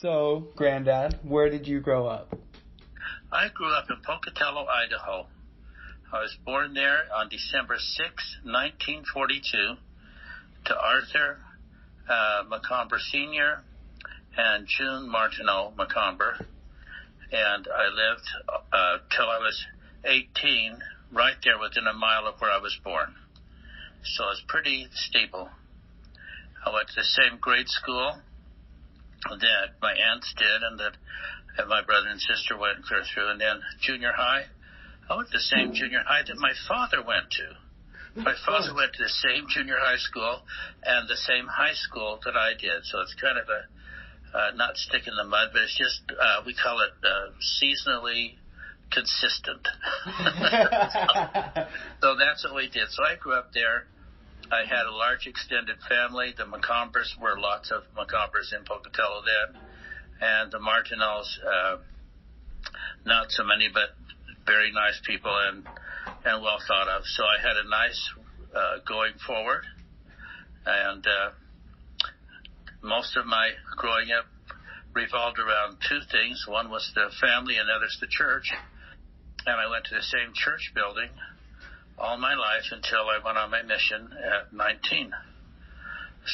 So, Granddad, where did you grow up? I grew up in Pocetella, Idaho. I was born there on December 6, 1942, to Arthur Macomber Sr. and June Martineau Macomber. And I lived till I was 18, right there within a mile of where I was born. So it's pretty stable. I went to the same grade school that my aunts did and that my brother and sister went clear through. And then junior high, I went to the same junior high that my father went to. My father went to the same junior high school and the same high school that I did. So it's kind of a, not stick in the mud, but it's just, we call it seasonally consistent. So that's what we did. So I grew up there. I had a large extended family. The Macombers were lots of Macombers in Pocatello then. And the Martineaus, not so many, but very nice people and well thought of. So I had a nice going forward. And most of my growing up revolved around two things. One was the family and the other's the church. And I went to the same church building all my life until I went on my mission at 19.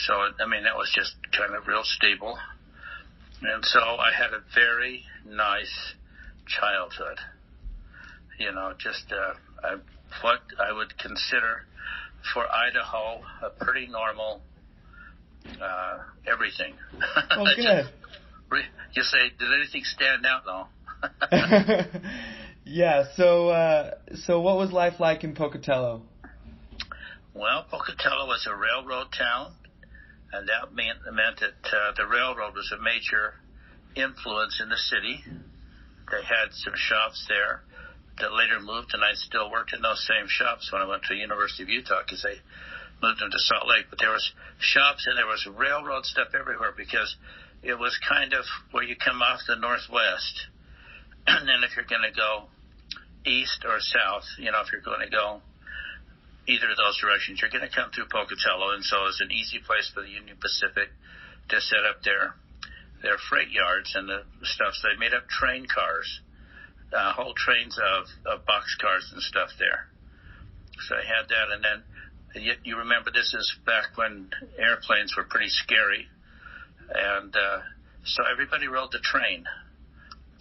So, I mean, that was just kind of real stable. And so I had a very nice childhood. You know, just what I would consider for Idaho a pretty normal everything. Oh, good. You say, did anything stand out? No. Yeah, so what was life like in Pocatello? Well, Pocatello was a railroad town, and that meant that the railroad was a major influence in the city. They had some shops there that later moved, and I still worked in those same shops when I went to the University of Utah because they moved them to Salt Lake. But there was shops and there was railroad stuff everywhere because it was kind of where you come off the northwest. And then if you're going to go east or south, you know, if you're going to go either of those directions, you're going to come through Pocatello. And so it's an easy place for the Union Pacific to set up their freight yards and the stuff. So they made up train cars, whole trains of box cars and stuff there. So I had that. And then you remember this is back when airplanes were pretty scary. And so everybody rode the train.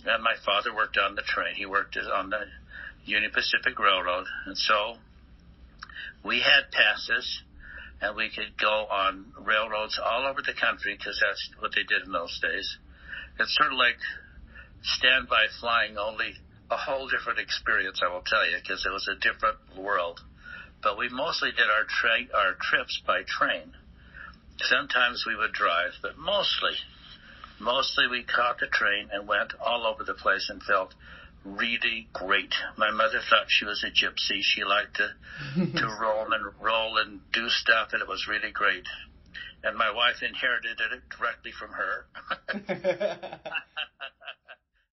And my father worked on the train. He worked on the Union Pacific Railroad. And so we had passes, and we could go on railroads all over the country because that's what they did in those days. It's sort of like standby flying, only a whole different experience, I will tell you, because it was a different world. But we mostly did our trips by train. Sometimes we would drive, but mostly we caught the train and went all over the place and felt really great. My mother thought she was a gypsy. She liked to roll and do stuff, and it was really great. And my wife inherited it directly from her.